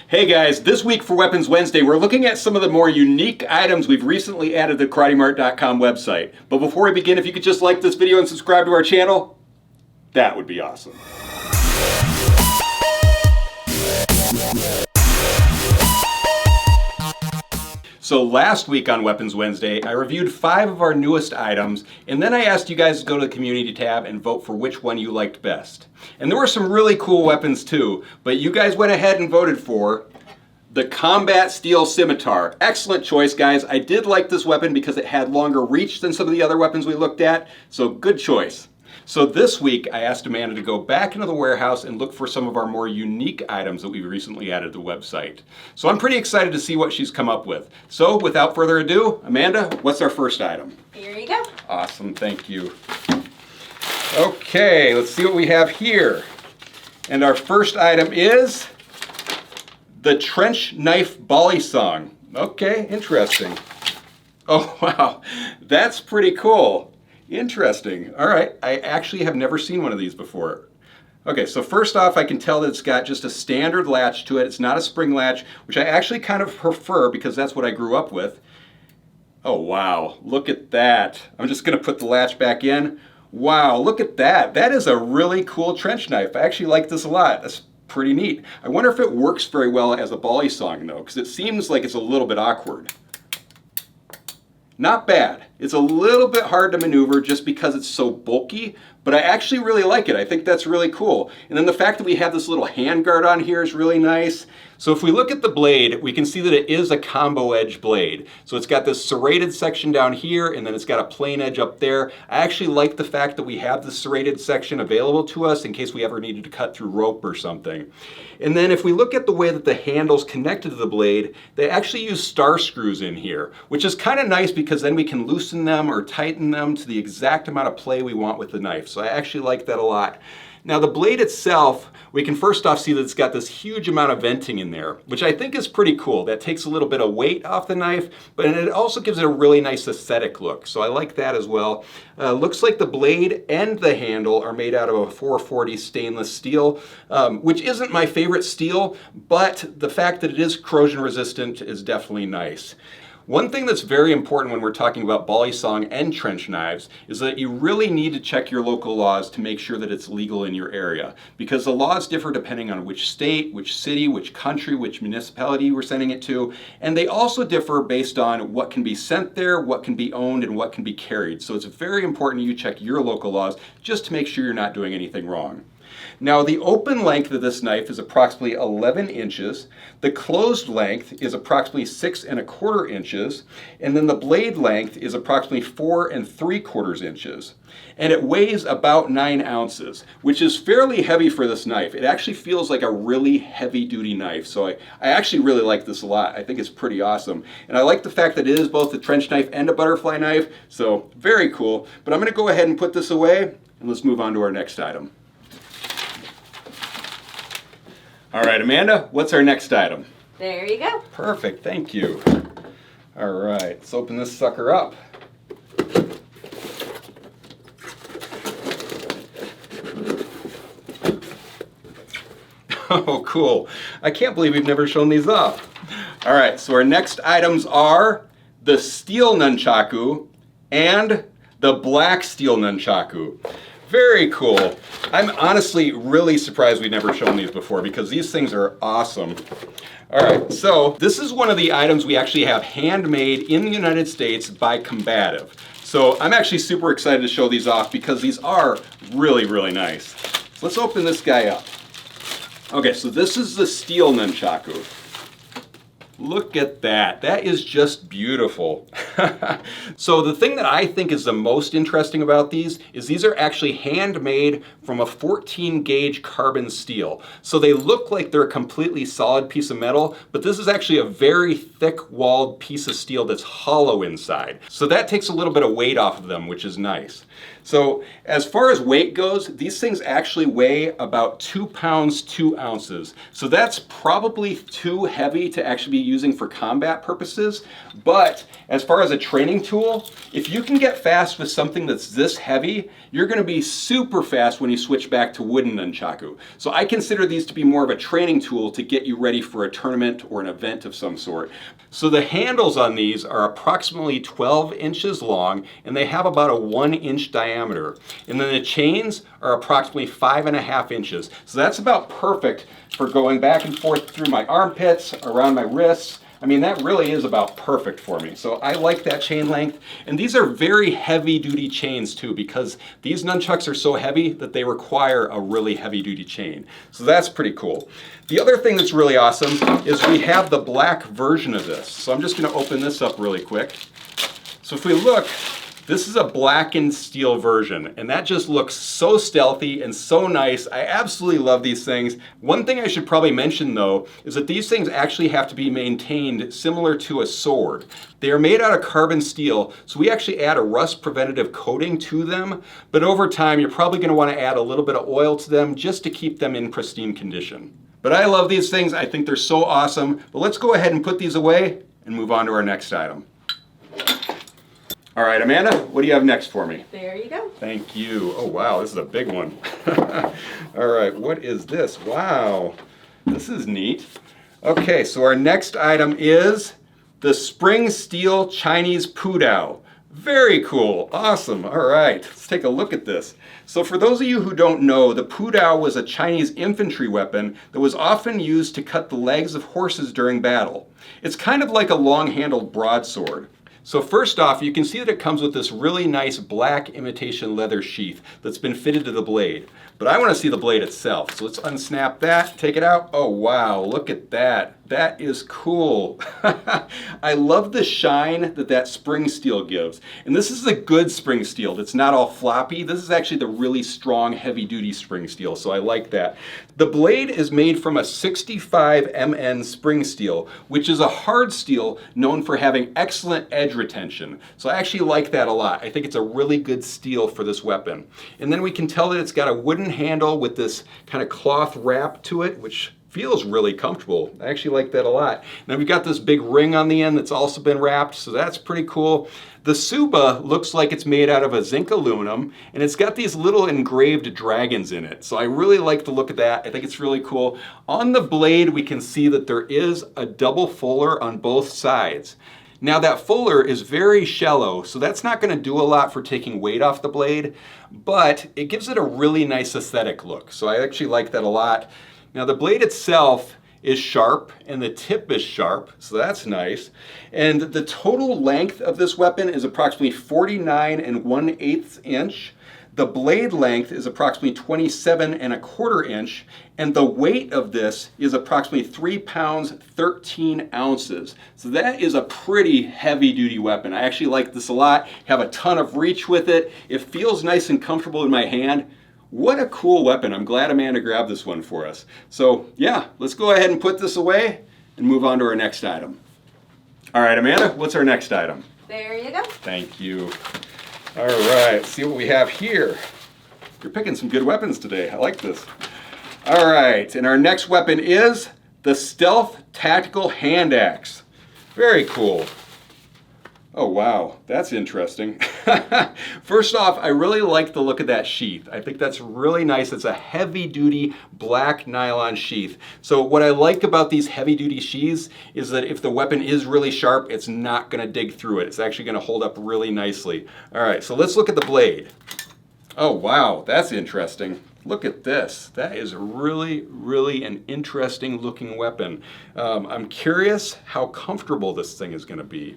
Hey guys, this week for Weapons Wednesday, we're looking at some of the more unique items we've recently added to the KarateMart.com website. But before we begin, if you could just like this video and subscribe to our channel, that would be awesome. So last week on Weapons Wednesday, I reviewed 5 of our newest items, and then I asked you guys to go to the community tab and vote for which one you liked best. And there were some really cool weapons too, but you guys went ahead and voted for the Combat Steel Scimitar. Excellent choice, guys. I did like this weapon because it had longer reach than some of the other weapons we looked at, so good choice. So this week, I asked Amanda to go back into the warehouse and look for some of our more unique items that we've recently added to the website. So I'm pretty excited to see what she's come up with. So without further ado, Amanda, what's our first item? Here you go. Awesome, thank you. Okay, let's see what we have here. And our first item is the Trench Knife Balisong. Okay, interesting. Oh, wow, that's pretty cool. Interesting. All right, I actually have never seen one of these before. Okay, so first off, I can tell that it's got just a standard latch to it. It's not a spring latch, which I actually kind of prefer because that's what I grew up with. Oh, wow, look at that. I'm just gonna put the latch back in. Wow, look at that. That is a really cool trench knife. I actually like this a lot. That's pretty neat. I wonder if it works very well as a Balisong though, because it seems like it's a little bit awkward. Not bad. It's a little bit hard to maneuver just because it's so bulky, but I actually really like it. I think that's really cool. And then the fact that we have this little hand guard on here is really nice. So if we look at the blade, we can see that it is a combo edge blade. So it's got this serrated section down here, and then it's got a plain edge up there. I actually like the fact that we have the serrated section available to us in case we ever needed to cut through rope or something. And then if we look at the way that the handle's connected to the blade, they actually use star screws in here, which is kind of nice because then we can loosen them or tighten them to the exact amount of play we want with the knife. So I actually like that a lot. Now the blade itself, we can first off see that it's got this huge amount of venting in there, which I think is pretty cool. That takes a little bit of weight off the knife, but it also gives it a really nice aesthetic look. So I like that as well. Looks like the blade and the handle are made out of a 440 stainless steel, which isn't my favorite steel, but the fact that it is corrosion resistant is definitely nice. One thing that's very important when we're talking about Balisong and trench knives is that you really need to check your local laws to make sure that it's legal in your area, because the laws differ depending on which state, which city, which country, which municipality we're sending it to, and they also differ based on what can be sent there, what can be owned, and what can be carried. So it's very important you check your local laws just to make sure you're not doing anything wrong. Now the open length of this knife is approximately 11 inches, the closed length is approximately 6¼ inches, and then the blade length is approximately 4¾ inches. And it weighs about 9 ounces, which is fairly heavy for this knife. It actually feels like a really heavy duty knife, so I actually really like this a lot. I think it's pretty awesome. And I like the fact that it is both a trench knife and a butterfly knife, so very cool. But I'm gonna go ahead and put this away, and let's move on to our next item. All right, Amanda, what's our next item? There you go. Perfect, thank you. All right, let's open this sucker up. Oh, cool. I can't believe we've never shown these off. All right, so our next items are the steel Nunchaku and the black steel Nunchaku. Very cool. I'm honestly really surprised we've never shown these before because these things are awesome. All right, so this is one of the items we actually have handmade in the United States by Combative. So I'm actually super excited to show these off because these are really, really nice. So let's open this guy up. Okay, so this is the steel Nunchaku. Look at that. That is just beautiful. So the thing that I think is the most interesting about these is these are actually handmade from a 14 gauge carbon steel. So they look like they're a completely solid piece of metal, but this is actually a very thick walled piece of steel that's hollow inside. So that takes a little bit of weight off of them, which is nice. So as far as weight goes, these things actually weigh about 2 pounds, 2 ounces. So that's probably too heavy to actually be using for combat purposes. But as far as a training tool, if you can get fast with something that's this heavy, you're going to be super fast when you switch back to wooden nunchaku. So I consider these to be more of a training tool to get you ready for a tournament or an event of some sort. So the handles on these are approximately 12 inches long, and they have about a 1-inch diameter. And then the chains are approximately 5.5 inches. So that's about perfect for going back and forth through my armpits, around my wrists. I mean, that really is about perfect for me. So I like that chain length. And these are very heavy duty chains too, because these nunchucks are so heavy that they require a really heavy duty chain. So that's pretty cool. The other thing that's really awesome is we have the black version of this. So I'm just gonna open this up really quick. So if we look, this is a blackened steel version, and that just looks so stealthy and so nice. I absolutely love these things. One thing I should probably mention though, is that these things actually have to be maintained similar to a sword. They are made out of carbon steel, so we actually add a rust preventative coating to them, but over time you're probably gonna wanna add a little bit of oil to them just to keep them in pristine condition. But I love these things, I think they're so awesome. But let's go ahead and put these away and move on to our next item. All right, Amanda, what do you have next for me? There you go. Thank you. Oh, wow, this is a big one. All right, what is this? Wow, this is neat. Okay, so our next item is the spring steel Chinese Pudao. Very cool, awesome. All right, let's take a look at this. So for those of you who don't know, the Pudao was a Chinese infantry weapon that was often used to cut the legs of horses during battle. It's kind of like a long-handled broadsword. So first off, you can see that it comes with this really nice black imitation leather sheath that's been fitted to the blade. But I want to see the blade itself. So let's unsnap that, take it out. Oh wow, look at that. That is cool. I love the shine that that spring steel gives. And this is a good spring steel that's not all floppy. This is actually the really strong, heavy-duty spring steel, so I like that. The blade is made from a 65 MN spring steel, which is a hard steel known for having excellent edge retention. So I actually like that a lot. I think it's a really good steel for this weapon. And then we can tell that it's got a wooden handle with this kind of cloth wrap to it, which feels really comfortable. I actually like that a lot. Now we've got this big ring on the end that's also been wrapped, so that's pretty cool. The Suba looks like it's made out of a zinc aluminum, and it's got these little engraved dragons in it. So I really like the look of that. I think it's really cool. On the blade, we can see that there is a double fuller on both sides. Now that fuller is very shallow, so that's not going to do a lot for taking weight off the blade, but it gives it a really nice aesthetic look. So I actually like that a lot. Now the blade itself is sharp and the tip is sharp, so that's nice. And the total length of this weapon is approximately 49 1/8 inch. The blade length is approximately 27 1/4 inch, and the weight of this is approximately 3 pounds 13 ounces. So that is a pretty heavy duty weapon. I actually like this a lot, have a ton of reach with it. It feels nice and comfortable in my hand. What a cool weapon. I'm glad Amanda grabbed this one for us. So yeah, let's go ahead and put this away and move on to our next item. All right, Amanda, what's our next item? There you go. Thank you. All right, let's see what we have here. You're picking some good weapons today. I like this. All right, and our next weapon is the Stealth Tactical Hand Axe. Very cool. Oh wow, that's interesting. First off, I really like the look of that sheath. I think that's really nice. It's a heavy-duty black nylon sheath. So what I like about these heavy-duty sheaths is that if the weapon is really sharp, it's not going to dig through it. It's actually going to hold up really nicely. All right, so let's look at the blade. Oh wow, that's interesting. Look at this. That is really, really an interesting looking weapon. I'm curious how comfortable this thing is going to be.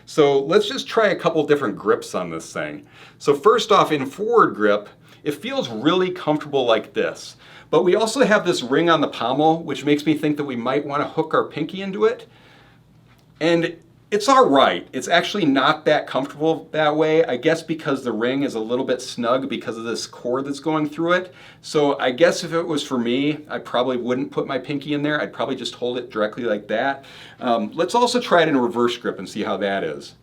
So let's just try a couple different grips on this thing. So first off, in forward grip, it feels really comfortable like this. But we also have this ring on the pommel, which makes me think that we might want to hook our pinky into it. And it's all right. It's actually not that comfortable that way, I guess because the ring is a little bit snug because of this cord that's going through it. So I guess if it was for me, I probably wouldn't put my pinky in there. I'd probably just hold it directly like that. Let's also try it in reverse grip and see how that is.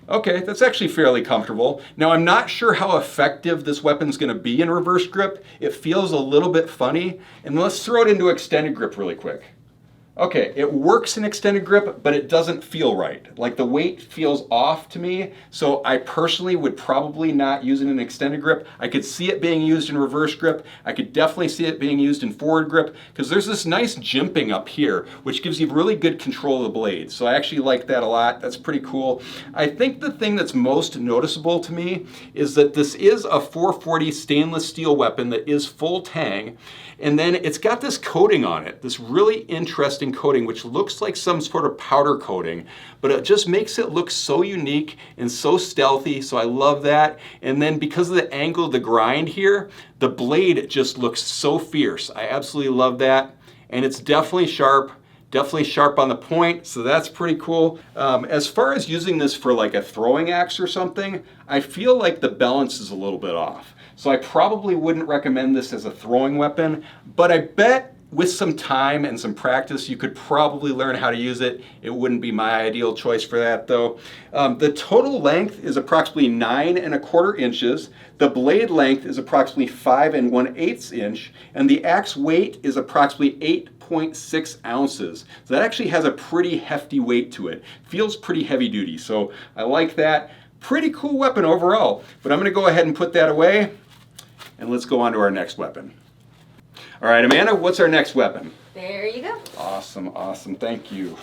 Okay, that's actually fairly comfortable. Now I'm not sure how effective this weapon's gonna be in reverse grip. It feels a little bit funny. And let's throw it into extended grip really quick. Okay, it works in extended grip, but it doesn't feel right. Like the weight feels off to me, so I personally would probably not use it in extended grip. I could see it being used in reverse grip. I could definitely see it being used in forward grip, because there's this nice jimping up here, which gives you really good control of the blade. So I actually like that a lot. That's pretty cool. I think the thing that's most noticeable to me is that this is a 440 stainless steel weapon that is full tang, and then it's got this coating on it, this really interesting coating, which looks like some sort of powder coating, but it just makes it look so unique and so stealthy, so I love that. And then because of the angle of the grind here, the blade just looks so fierce. I absolutely love that. And it's definitely sharp on the point, so that's pretty cool. As far as using this for like a throwing axe or something, I feel like the balance is a little bit off. So I probably wouldn't recommend this as a throwing weapon, but I bet with some time and some practice, you could probably learn how to use it. It wouldn't be my ideal choice for that though. The total length is approximately 9¼ inches. The blade length is approximately 5 1/8 inch, and the axe weight is approximately 8.6 ounces. So that actually has a pretty hefty weight to it. Feels pretty heavy duty, so I like that. Pretty cool weapon overall, but I'm gonna go ahead and put that away, and let's go on to our next weapon. All right, Amanda, what's our next weapon? There you go. Awesome, awesome, thank you.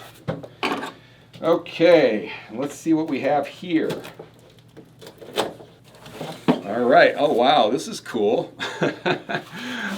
Okay, let's see what we have here. All right, oh wow, this is cool.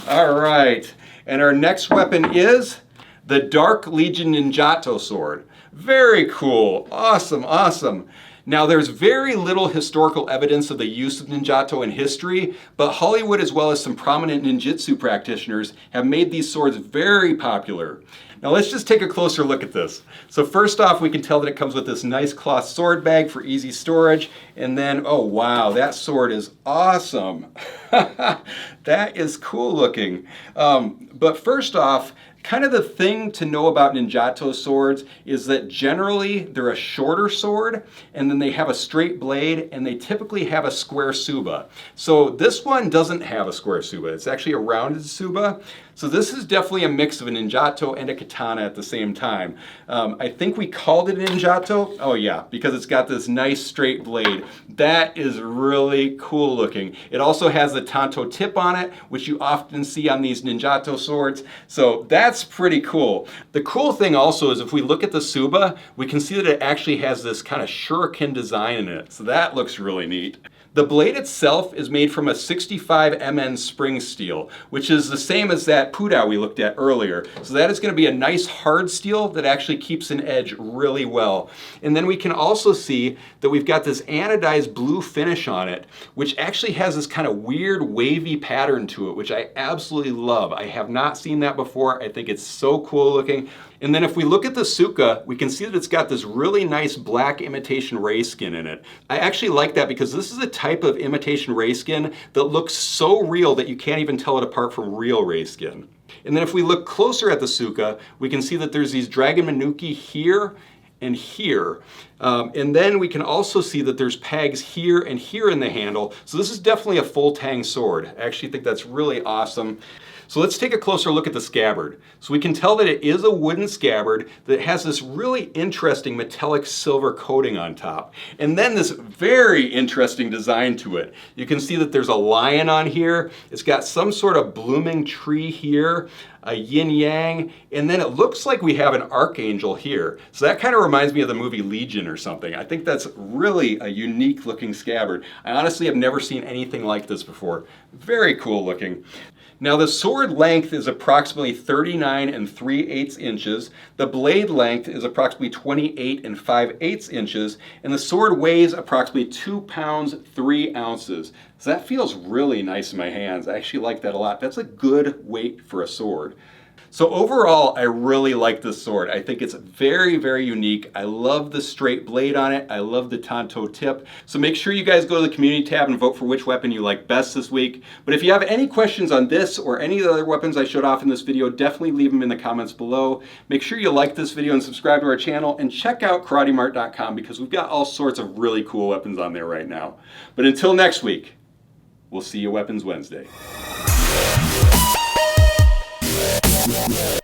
All right, and our next weapon is the Dark Legion Ninjato sword. Very cool, awesome, awesome. Now there's very little historical evidence of the use of Ninjato in history, but Hollywood as well as some prominent ninjutsu practitioners have made these swords very popular. Now let's just take a closer look at this. So first off, we can tell that it comes with this nice cloth sword bag for easy storage, and then, oh wow, that sword is awesome. That is cool looking. But first off, kind of the thing to know about Ninjato swords is that generally they're a shorter sword, and then they have a straight blade, and they typically have a square tsuba. So this one doesn't have a square tsuba. It's actually a rounded tsuba. So this is definitely a mix of a Ninjato and a katana at the same time. I think we called it a Ninjato. Oh yeah, because it's got this nice straight blade. That is really cool looking. It also has the tanto tip on it, which you often see on these Ninjato swords. So that's pretty cool. The cool thing also is if we look at the tsuba, we can see that it actually has this kind of shuriken design in it. So that looks really neat. The blade itself is made from a 65 MN spring steel, which is the same as that Pudao we looked at earlier. So that is going to be a nice hard steel that actually keeps an edge really well. And then we can also see that we've got this anodized blue finish on it, which actually has this kind of weird wavy pattern to it, which I absolutely love. I have not seen that before. I think it's so cool looking. And then if we look at the Suka, we can see that it's got this really nice black imitation ray skin in it. I actually like that because this is a type of imitation ray skin that looks so real that you can't even tell it apart from real ray skin. And then if we look closer at the Suka, we can see that there's these dragon manuki here and here. And then we can also see that there's pegs here and here in the handle. So this is definitely a full tang sword. I actually think that's really awesome. So let's take a closer look at the scabbard. So we can tell that it is a wooden scabbard that has this really interesting metallic silver coating on top. And then this very interesting design to it. You can see that there's a lion on here. It's got some sort of blooming tree here, a yin yang, and then it looks like we have an archangel here. So that kind of reminds me of the movie Legion or something. I think that's really a unique looking scabbard. I honestly have never seen anything like this before. Very cool looking. Now the sword length is approximately 39 3/8 inches. The blade length is approximately 28 5/8 inches. And the sword weighs approximately 2 pounds, 3 ounces. So that feels really nice in my hands. I actually like that a lot. That's a good weight for a sword. So overall, I really like this sword. I think it's very, very unique. I love the straight blade on it. I love the tanto tip. So make sure you guys go to the community tab and vote for which weapon you like best this week. But if you have any questions on this or any of the other weapons I showed off in this video, definitely leave them in the comments below. Make sure you like this video and subscribe to our channel, and check out karatemart.com because we've got all sorts of really cool weapons on there right now. But until next week, we'll see you Weapons Wednesday. Yeah.